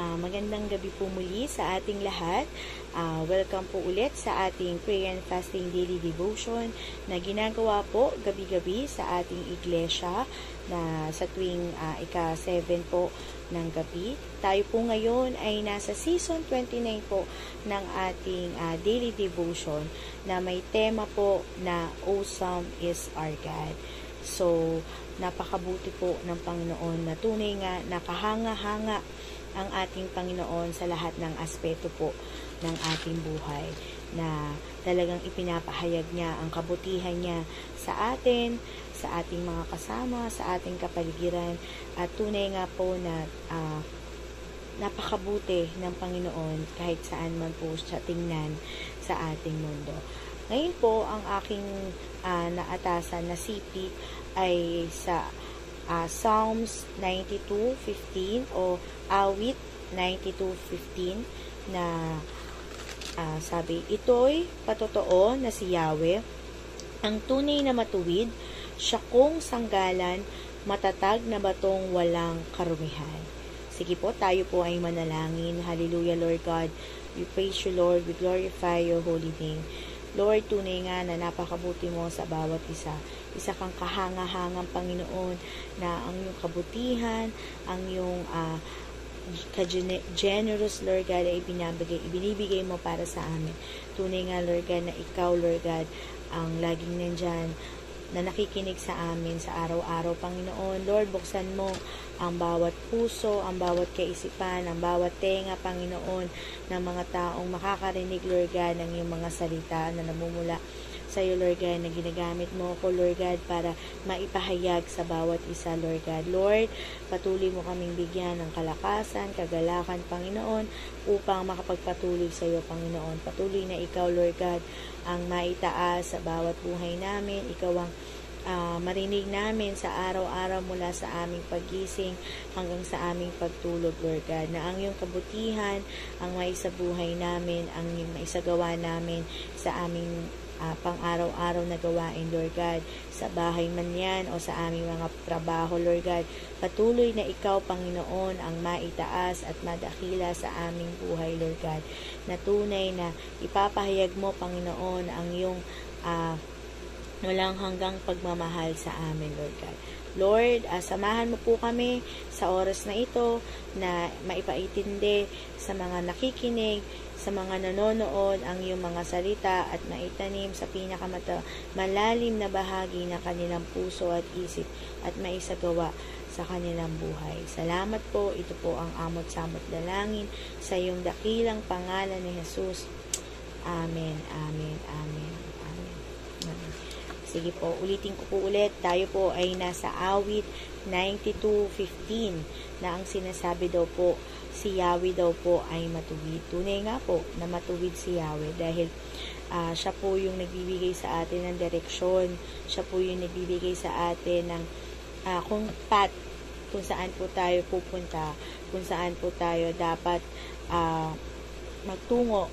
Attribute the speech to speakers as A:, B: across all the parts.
A: Magandang gabi po muli sa ating lahat. Welcome po ulit sa ating prayer and fasting daily devotion na ginagawa po gabi-gabi sa ating iglesia na sa tuwing ika-7 po ng gabi. Tayo po ngayon ay nasa season 29 po ng ating daily devotion na may tema po na Awesome is our God. So, napakabuti po ng Panginoon na tunay nga nakahanga-hanga ang ating Panginoon sa lahat ng aspeto po ng ating buhay, na talagang ipinapahayag niya ang kabutihan niya sa atin, sa ating mga kasama, sa ating kapaligiran, at tunay nga po na napakabuti ng Panginoon kahit saan man po siya tingnan sa ating mundo. Ngayon po, ang aking naatasan na sipi ay sa Psalms 92:15 o Awit 92:15 na sabi, "Ito'y patotoo na si Yahweh, ang tunay na matuwid, siya kong sanggalan, matatag na batong walang karumihan." Sige po, tayo po ay manalangin. Hallelujah, Lord God. We praise you, Lord. We glorify your holy name. Lord, tunay nga na napakabuti mo sa bawat isa. Isa kang kahanga-hangang Panginoon na ang iyong kabutihan, ang iyong generous, Lord God, ay ibinibigay mo para sa amin. Tunay nga, Lord God, na ikaw, Lord God, ang laging nandyan, na nakikinig sa amin sa araw-araw, Panginoon. Lord, buksan mo ang bawat puso, ang bawat kaisipan, ang bawat tenga, Panginoon, ng mga taong makakarinig, Lord God, ng iyong mga salita na namumula sa iyo, Lord God, na ginagamit mo ako, Lord God, para maipahayag sa bawat isa, Lord God. Lord, patuloy mo kaming bigyan ng kalakasan, kagalakan, Panginoon, upang makapagpatuloy sa iyo, Panginoon. Patuloy na ikaw, Lord God, ang maitaas sa bawat buhay namin. Ikaw ang marinig namin sa araw-araw mula sa aming pagising hanggang sa aming pagtulog, Lord God, na ang iyong kabutihan ang maisabuhay namin, ang maisagawa namin sa aming pang-araw-araw na gawain, Lord God, sa bahay man yan o sa aming mga trabaho, Lord God. Patuloy na ikaw, Panginoon, ang maitaas at madakila sa aming buhay, Lord God, na tunay na ipapahayag mo, Panginoon, ang iyong walang hanggang pagmamahal sa amin, Lord God. Lord, samahan mo po kami sa oras na ito na maipaintindi sa mga nakikinig, sa mga nanonood ang iyong mga salita at maitanim sa pinakamalalim na bahagi ng kanilang puso at isip at maisagawa sa kanilang buhay. Salamat po. Ito po ang amot-samot dalangin sa iyong dakilang pangalan ni Jesus. Amen, amen, amen, amen. Sige po, ulitin ko po ulit. Tayo po ay nasa Awit 92:15 na ang sinasabi daw po, si Yahweh daw po ay matuwid. Tunay nga po na matuwid si Yahweh dahil siya po yung nagbibigay sa atin ng direksyon. Siya po yung nagbibigay sa atin ng kung saan po tayo pupunta, kung saan po tayo dapat magtungo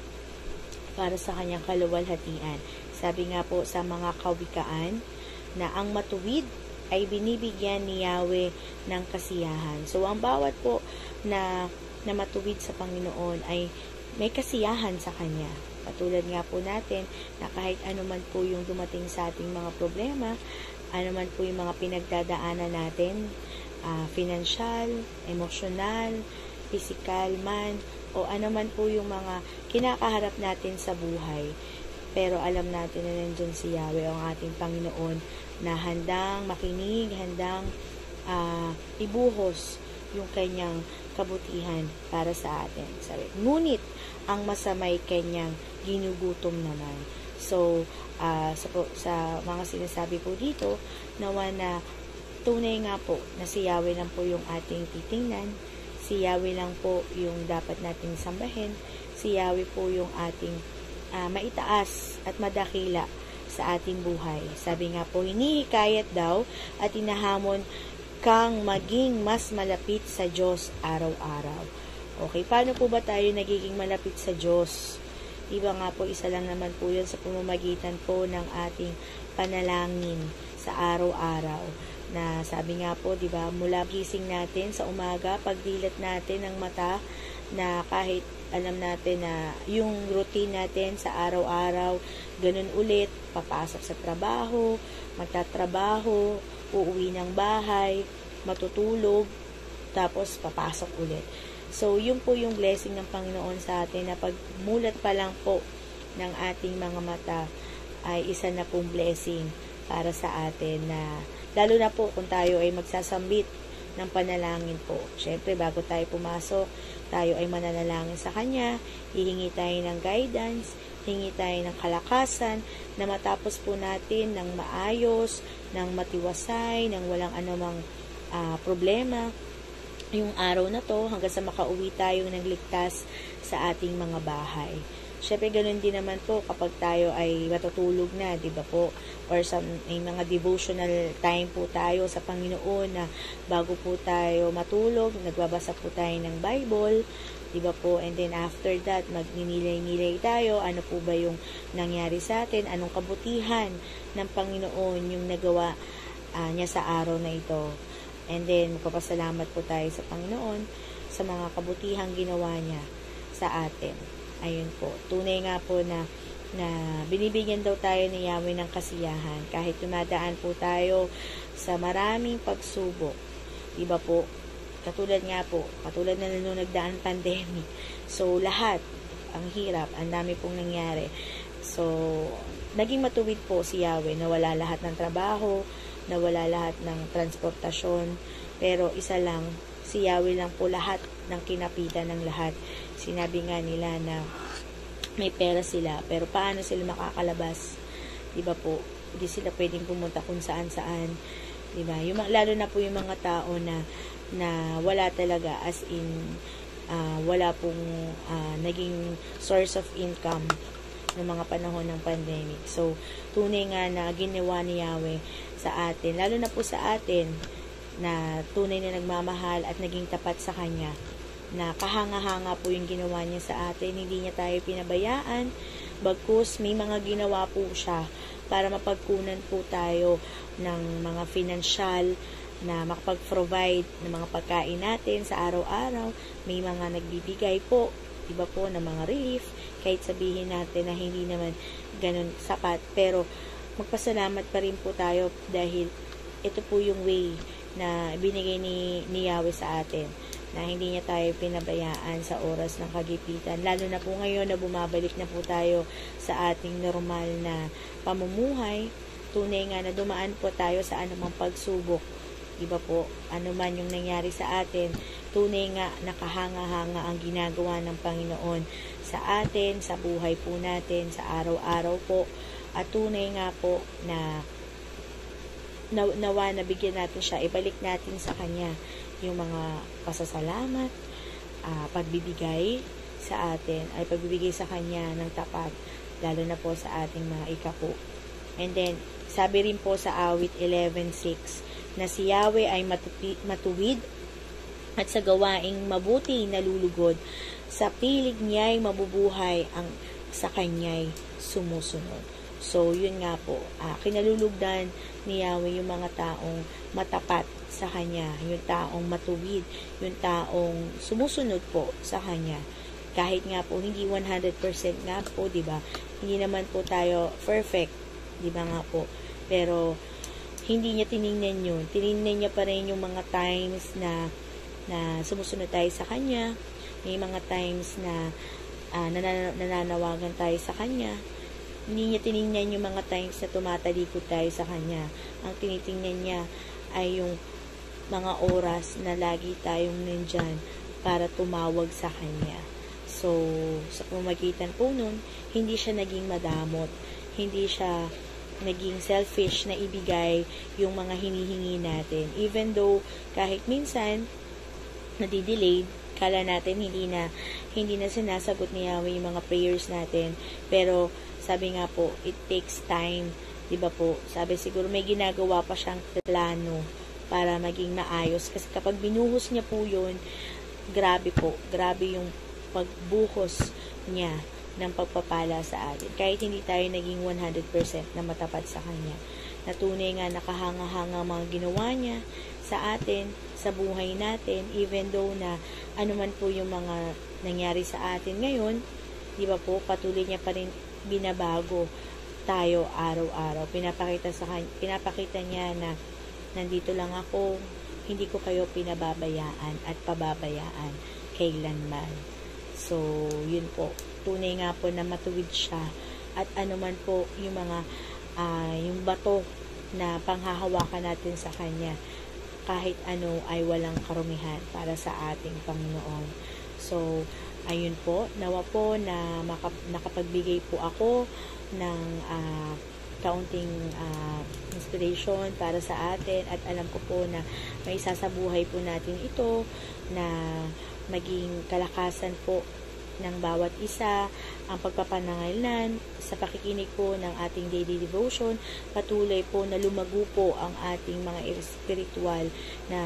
A: para sa kanyang kaluwalhatian. Sabi nga po sa mga kawikaan na ang matuwid ay binibigyan ni Yahweh ng kasiyahan. So, ang bawat po na matuwid sa Panginoon ay may kasiyahan sa Kanya. Patulad nga po natin na kahit anuman po yung dumating sa ating mga problema, anuman po yung mga pinagdadaanan natin, financial, emosyonal, physical man, o anuman po yung mga kinakaharap natin sa buhay. Pero alam natin na nandyan si Yahweh, ang ating Panginoon, na handang makinig, handang ibuhos yung kanyang kabutihan para sa atin. Sabi, ngunit ang masamay kanyang ginugutom naman. So, sa mga sinasabi po dito, nawa na tunay nga po na si Yahweh lang po yung ating titingnan, si Yahweh lang po yung dapat nating sambahin, si Yahweh po yung ating maitaas at madakila sa ating buhay. Sabi nga po, hinihikayat daw at inahamon kang maging mas malapit sa Diyos araw-araw. Okay, paano po ba tayo nagiging malapit sa Diyos? Diba nga po, isa lang naman po yun sa pamamagitan po ng ating panalangin sa araw-araw. Na sabi nga po, diba, mula gising natin sa umaga, pagdilat natin ng mata, na kahit alam natin na yung routine natin sa araw-araw, ganun ulit, papasok sa trabaho, magtatrabaho, uuwi ng bahay, matutulog, tapos papasok ulit. So, yun po yung blessing ng Panginoon sa atin na pagmulat pa lang po ng ating mga mata ay isa na pong blessing para sa atin na lalo na po kung tayo ay magsasambit ng panalangin po. Siyempre, bago tayo pumasok, tayo ay mananalangin sa Kanya, hihingi tayo ng guidance, hingi tayo ng kalakasan, na matapos po natin ng maayos, ng matiwasay, ng walang anumang problema, yung araw na to, hanggang sa makauwi tayo ng ligtas sa ating mga bahay. Siyempre, ganun din naman po kapag tayo ay matutulog na, di ba po? Or may mga devotional time po tayo sa Panginoon na bago po tayo matulog, nagbabasa po tayo ng Bible, di ba po? And then after that, magninilay-nilay tayo, ano po ba yung nangyari sa atin, anong kabutihan ng Panginoon yung nagawa niya sa araw na ito. And then, magpapasalamat po tayo sa Panginoon sa mga kabutihang ginawa niya sa atin. Ayun po. Tunay nga po na binibigyan daw tayo ni Yahweh ng kasiyahan kahit dumadaan po tayo sa maraming pagsubok. Iba po, katulad na nung nagdaan pandemic. So, lahat, ang hirap, ang dami pong nangyari. So, naging matuwid po si Yahweh, nawala lahat ng trabaho, nawala lahat ng transportasyon, pero isa lang, si Yahweh lang po lahat ng kinapitan ng lahat. Sinabi nga nila na may pera sila, pero paano sila makakalabas? Diba po? Hindi sila pwedeng pumunta kung saan-saan. Diba? Lalo na po yung mga tao na wala talaga, as in, wala pong naging source of income ng mga panahon ng pandemic. So, tunay nga na ginawa ni Yahweh sa atin, lalo na po sa atin, na tunay na nagmamahal at naging tapat sa Kanya, na kahanga-hanga po yung ginawa niya sa atin, hindi niya tayo pinabayaan, bagkus may mga ginawa po siya para mapagkunan po tayo ng mga financial na makapag-provide ng mga pagkain natin sa araw-araw. May mga nagbibigay po, iba po, ng mga relief, kahit sabihin natin na hindi naman ganun sapat, pero magpasalamat pa rin po tayo dahil ito po yung way na binigay ni Yahweh sa atin, na hindi niya tayo pinabayaan sa oras ng kagipitan. Lalo na po ngayon na bumabalik na po tayo sa ating normal na pamumuhay. Tunay nga na dumaan po tayo sa anumang pagsubok. Iba po, anuman yung nangyari sa atin, tunay nga nakahanga-hanga ang ginagawa ng Panginoon sa atin, sa buhay po natin, sa araw-araw po. At tunay nga po na nawa na bigyan natin siya, ibalik natin sa Kanya yung mga pasasalamat, pagbibigay sa atin, ay pagbibigay sa Kanya ng tapat, lalo na po sa ating mga ikapo. And then, sabi rin po sa awit 11:6, na si Yahweh ay matuwid at sa gawaing mabuti nalulugod, sa pilig niya'y mabubuhay, ang sa Kanya'y sumusunod. So, yun nga po, kinalulugdan ni Yahweh yung mga taong matapat sa Kanya, yung taong matuwid, yung taong sumusunod po sa Kanya. Kahit nga po, hindi 100% nga po, diba? Hindi naman po tayo perfect, diba nga po? Pero, hindi niya tiningnan yun. Tiningnan niya pa rin yung mga times na sumusunod tayo sa Kanya. May mga times na nananawagan tayo sa Kanya. Hindi niya tiningnan yung mga times na tumatalikod tayo sa Kanya. Ang tinitingnan niya ay yung mga oras na lagi tayong nandyan para tumawag sa Kanya. So, sa pamagitan po nun, hindi siya naging madamot. Hindi siya naging selfish na ibigay yung mga hinihingi natin. Even though, kahit minsan, nadidelayed, kala natin hindi na sinasagot ni Yahweh yung mga prayers natin. Pero, sabi nga po, it takes time, diba po? Sabi siguro may ginagawa pa siyang plano para maging maayos. Kasi kapag binuhos niya po yun, grabe po, grabe yung pagbuhos niya ng pagpapala sa atin. Kahit hindi tayo naging 100% na matapat sa Kanya. Natunay nga nakahanga-hanga mga ginawa niya sa atin, sa buhay natin, even though na ano man po yung mga nangyari sa atin ngayon, di ba po, patuloy niya pa rin binabago tayo araw-araw. Pinapakita niya na nandito lang ako, hindi ko kayo pinababayaan at pababayaan kailanman. So, yun po. Tunay nga po na matuwid siya. At ano man po yung mga, yung bato na panghahawakan natin sa Kanya, kahit ano ay walang karumihan para sa ating Panginoon. So, ayun po, nawa po na nakapagbigay po ako ng kaunting inspiration para sa atin, at alam ko po na may sasabuhay po natin ito na maging kalakasan po ng bawat isa, ang pagpapanangalan sa pakikinig po ng ating daily devotion, patuloy po na lumago po ang ating mga spiritual na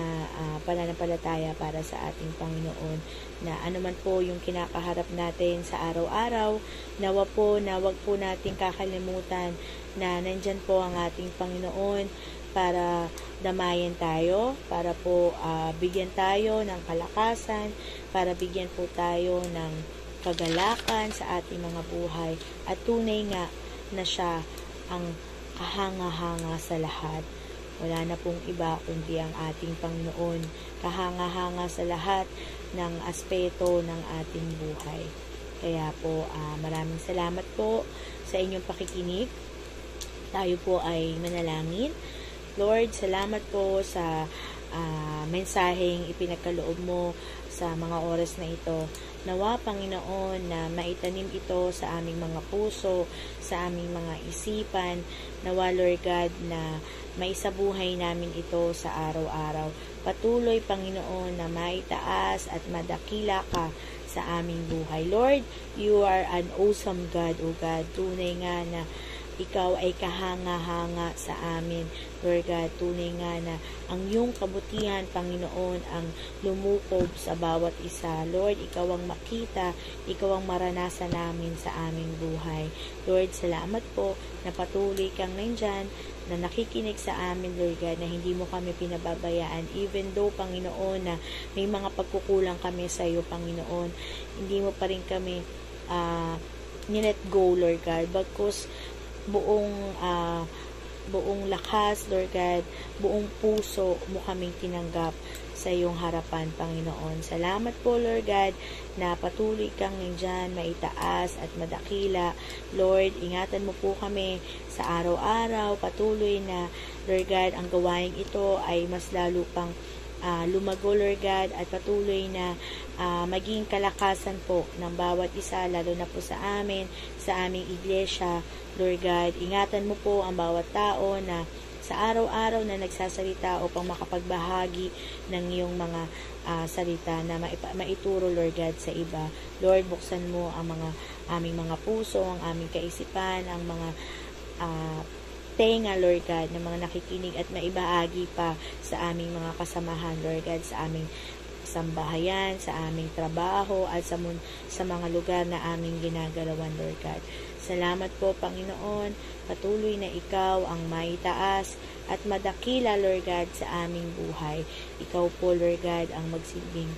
A: pananampalataya para sa ating Panginoon, na anuman po yung kinakaharap natin sa araw-araw, nawa po na wag po nating kakalimutan na nandyan po ang ating Panginoon para damayan tayo, para po bigyan tayo ng kalakasan, para bigyan po tayo ng kagalakan sa ating mga buhay, at tunay nga na siya ang kahanga-hanga sa lahat. Wala na pong iba kundi ang ating Panginoon, kahanga-hanga sa lahat ng aspeto ng ating buhay. Kaya po, maraming salamat po sa inyong pakikinig. Tayo po ay manalangin. Lord, salamat po sa mensaheng ipinagkaloob mo sa mga oras na ito. Nawa, Panginoon, na maitanim ito sa aming mga puso, sa aming mga isipan. Nawa, Lord God, na maisabuhay namin ito sa araw-araw. Patuloy, Panginoon, na maitaas at madakila ka sa aming buhay. Lord, you are an awesome God, O God. Tunay nga na ikaw ay kahanga-hanga sa amin. Lord God, tunay nga na ang iyong kabutihan, Panginoon, ang lumukob sa bawat isa. Lord, ikaw ang makita, ikaw ang maranasan namin sa aming buhay. Lord, salamat po na patuloy kang nandyan, na nakikinig sa amin, Lord God, na hindi mo kami pinababayaan. Even though, Panginoon, na may mga pagkukulang kami sa iyo, Panginoon, hindi mo pa rin kami nilet go, Lord God, bagkus buong lakas, Lord God, buong puso mo kaming tinanggap sa iyong harapan, Panginoon. Salamat po, Lord God, na patuloy kang nandyan, maitaas at madakila. Lord, ingatan mo po kami sa araw-araw, patuloy na, Lord God, ang gawain ito ay mas lalo pang lumago, Lord God, at patuloy na maging kalakasan po ng bawat isa, lalo na po sa amin, sa aming iglesia. Lord God, ingatan mo po ang bawat tao na sa araw-araw na nagsasalita upang makapagbahagi ng iyong mga salita na maituro, Lord God, sa iba. Lord, buksan mo ang aming mga puso, ang aming kaisipan, ang mga tenga, Lord God, ng mga nakikinig at maibahagi pa sa aming mga kasamahan, Lord God, sa aming sambahayan, sa aming trabaho, at sa mga lugar na aming ginagalawan, Lord God. Salamat po, Panginoon, patuloy na ikaw ang maitaas at madakila, Lord God, sa aming buhay. Ikaw po, Lord God, ang magsilbing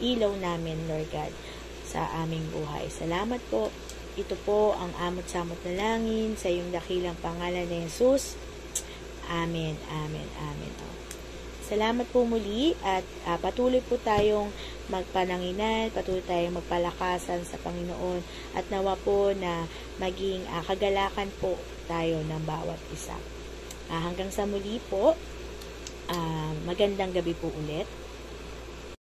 A: ilaw namin, Lord God, sa aming buhay. Salamat po. Ito po ang amot-samot na langin sa iyong dakilang pangalan ni Jesus. Amen, amen, amen. Salamat po muli, at patuloy po tayong magpananginan, patuloy tayong magpalakasan sa Panginoon, at nawa po na maging kagalakan po tayo ng bawat isa. Hanggang sa muli po, magandang gabi po ulit.